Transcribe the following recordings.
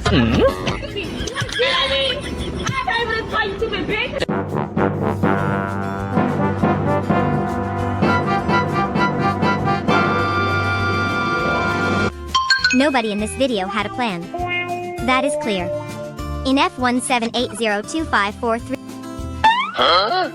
Nobody in this video had a plan. That is clear. In F17802543. Huh?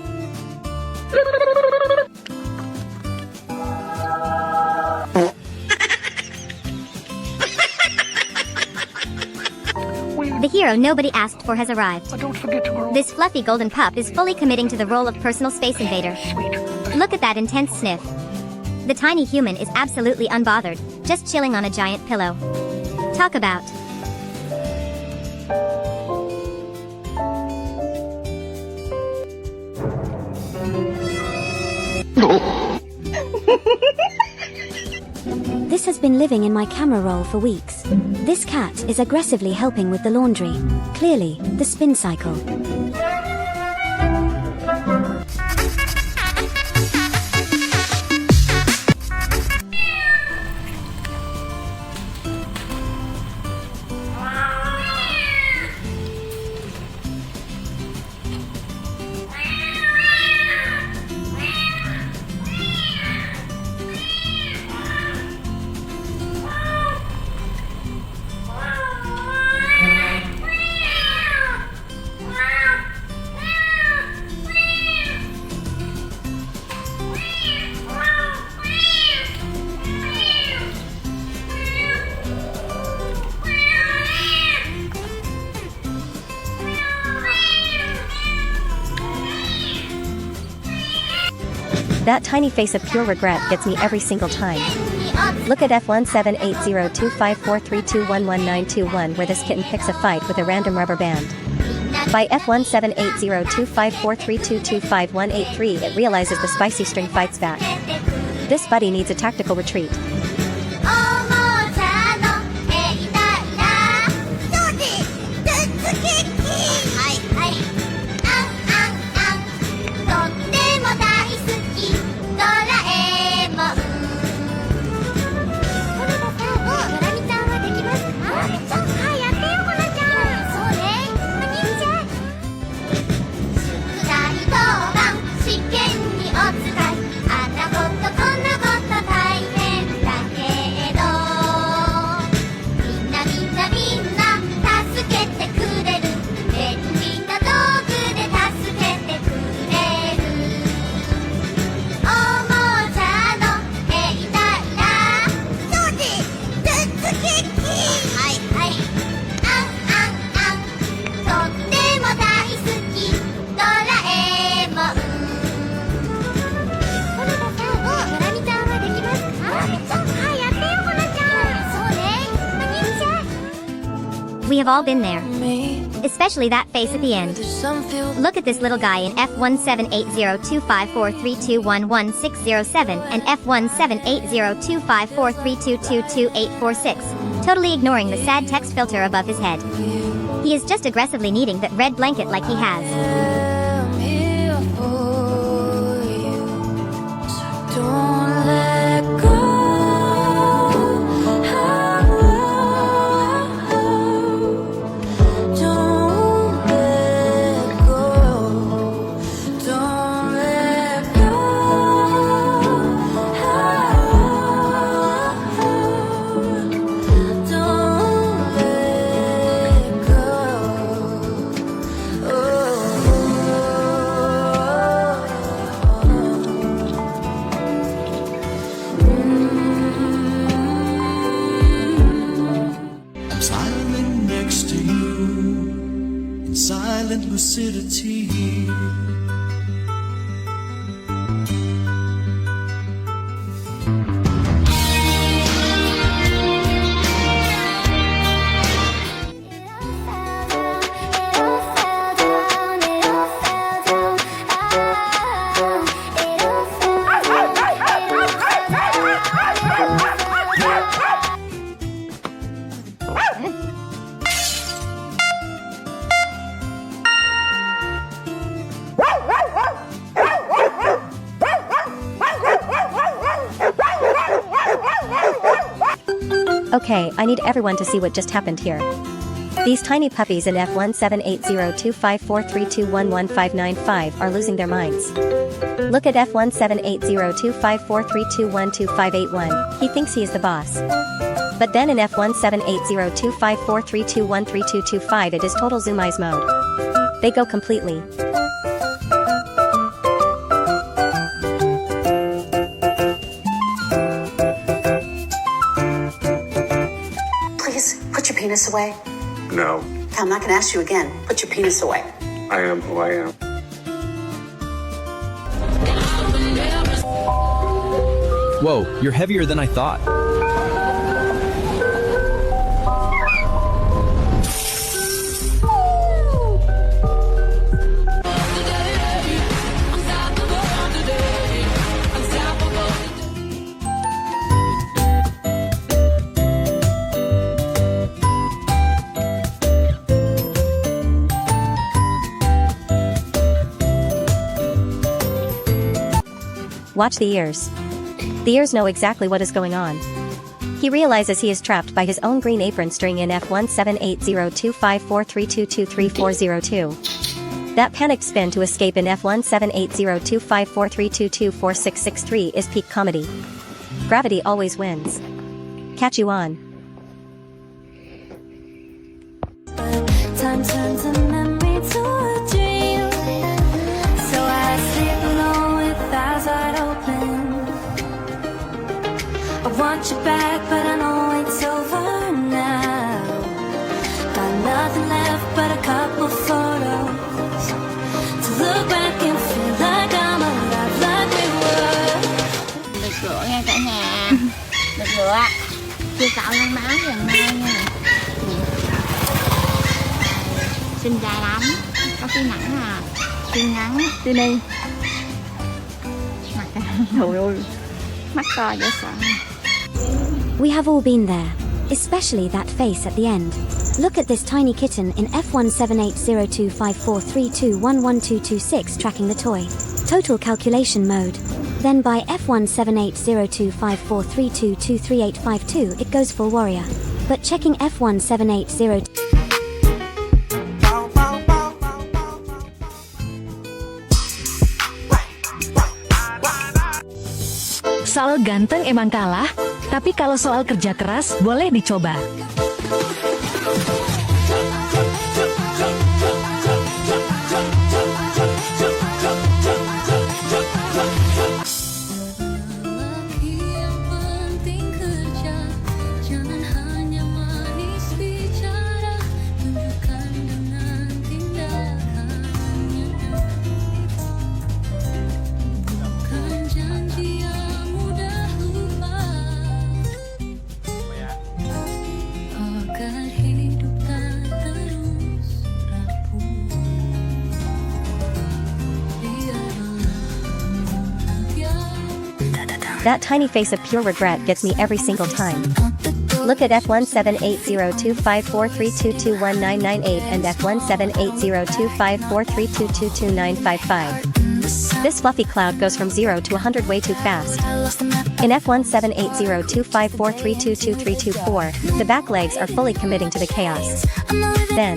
The hero nobody asked for has arrived. Don't forget to grow. This fluffy golden pup is fully committing to the role of personal space invader. Look at that intense sniff. The tiny human is absolutely unbothered, just chilling on a giant pillow. Talk about. This has been living in my camera roll for weeks. This cat is aggressively helping with the laundry. Clearly, the spin cycle. That tiny face of pure regret gets me every single time. Look at F17802543211921 where this kitten picks a fight with a random rubber band. By F17802543225183 it realizes the spicy string fights back. This buddy needs a tactical retreat. We have all been there. Especially that face at the end. Look at this little guy in F17802543211607 and F17802543222846, totally ignoring the sad text filter above his head. He is just aggressively needing that red blanket like he has. Silent lucidity. Okay, I need everyone to see what just happened here. These tiny puppies in F178025432115595 are losing their minds. Look at F178025432125581, he thinks he is the boss. But then in F178025432132225 it is total zoom eyes mode. They go completely. Please, put your penis away. No, I'm not gonna ask you again. Put your penis away. I am who I am. Whoa, you're heavier than I thought. Watch the ears. The ears know exactly what is going on. He realizes he is trapped by his own green apron string in F178025432233402. That panicked spin to escape in F178025432246663 is peak comedy. Gravity always wins. Catch you on. Time turns a memory to a dream. So I sleep alone with eyes wide open. I want you back, but I know it's over now. Got nothing left but a couple photos to look back and feel like I'm alive like we were. Được rửa nha cả nhà. Được rửa ạ. Chưa cạo lông máu gần mai nha. Xinh dài lắm. Có khi nặng à. Xinh ngắn. Đi đi. Mặt trời ơi. Mắt to dễ sợ. We have all been there, especially that face at the end. Look at this tiny kitten in F178025432112226 tracking the toy. Total calculation mode. Then by F178025432233852 it goes full warrior. But checking F17802 Soal ganteng emang kalah, tapi kalau soal kerja keras boleh dicoba. Lelaki yang penting kerja, jangan hanya manis bicara, tunjukkan dengan tindakannya. Bukan janji yang mudah lupa, agar hidup tak terus rapuh. That tiny face of pure regret gets me every single time. Look at F178025432219998 and F178025432222955. This fluffy cloud goes from 0 to 100 way too fast. In F1780254322324, the back legs are fully committing to the chaos. Then,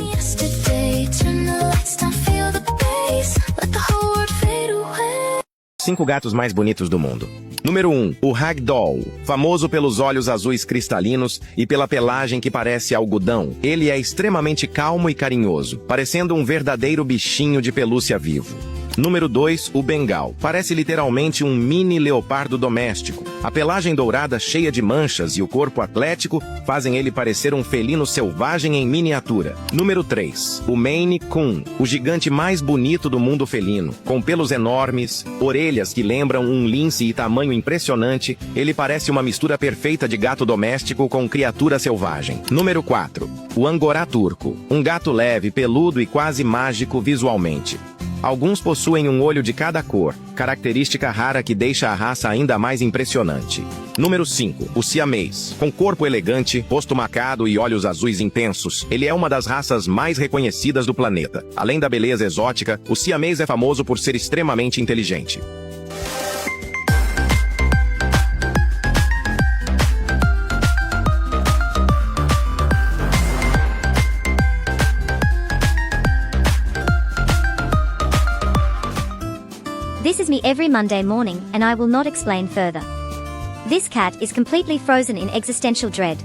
Turn the lights down, feel the bass, let the whole world fade away. 5 gatos mais bonitos do mundo. Número 1, o Ragdoll. Famoso pelos olhos azuis cristalinos e pela pelagem que parece algodão, ele é extremamente calmo e carinhoso, parecendo um verdadeiro bichinho de pelúcia vivo. Número 2, o Bengal. Parece literalmente um mini leopardo doméstico. A pelagem dourada cheia de manchas e o corpo atlético fazem ele parecer um felino selvagem em miniatura. Número 3, o Maine Coon. O gigante mais bonito do mundo felino. Com pelos enormes, orelhas que lembram um lince e tamanho impressionante, ele parece uma mistura perfeita de gato doméstico com criatura selvagem. Número 4, o Angorá turco. Um gato leve, peludo e quase mágico visualmente. Alguns possuem um olho de cada cor, característica rara que deixa a raça ainda mais impressionante. Número 5, o siamês. Com corpo elegante, rosto marcado e olhos azuis intensos, ele é uma das raças mais reconhecidas do planeta. Além da beleza exótica, o siamês é famoso por ser extremamente inteligente. follows me every Monday morning and I will not explain further. This cat is completely frozen in existential dread.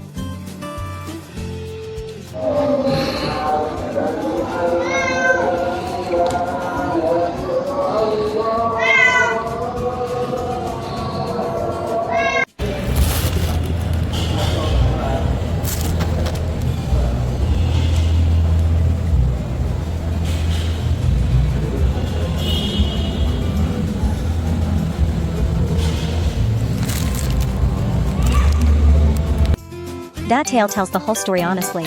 That tale tells the whole story honestly.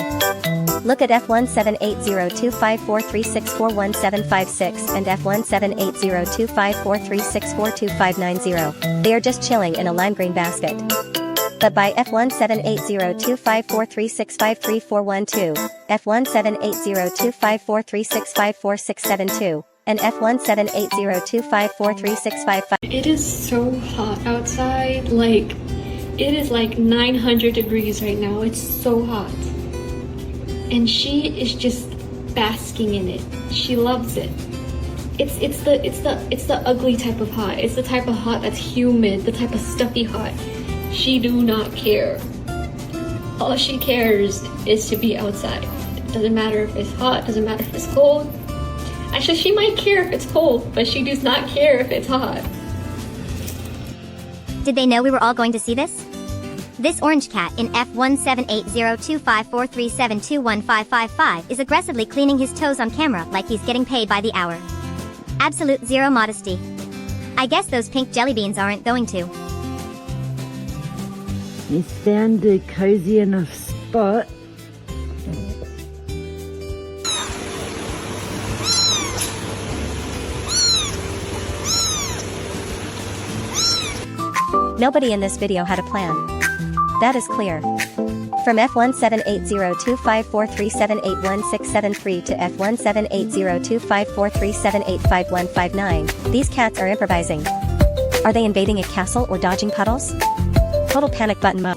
Look at F17802543641756 and F17802543642590. They are just chilling in a lime green basket. But by F17802543653412, F17802543654672, and F178025436555. It is so hot outside, like, it is like 900 degrees right now. It's so hot. And she is just basking in it. She loves it. It's the ugly type of hot. It's the type of hot that's humid, the type of stuffy hot. She do not care. All she cares is to be outside. It doesn't matter if it's hot, doesn't matter if it's cold. Actually, she might care if it's cold, but she does not care if it's hot. Did they know we were all going to see this? This orange cat in F17802543721555 is aggressively cleaning his toes on camera like he's getting paid by the hour. Absolute zero modesty. I guess those pink jelly beans aren't going to. Is found a cozy enough spot. Nobody in this video had a plan. That is clear. From F17802543781673 to F17802543785159, these cats are improvising. Are they invading a castle or dodging puddles? Total panic button mode.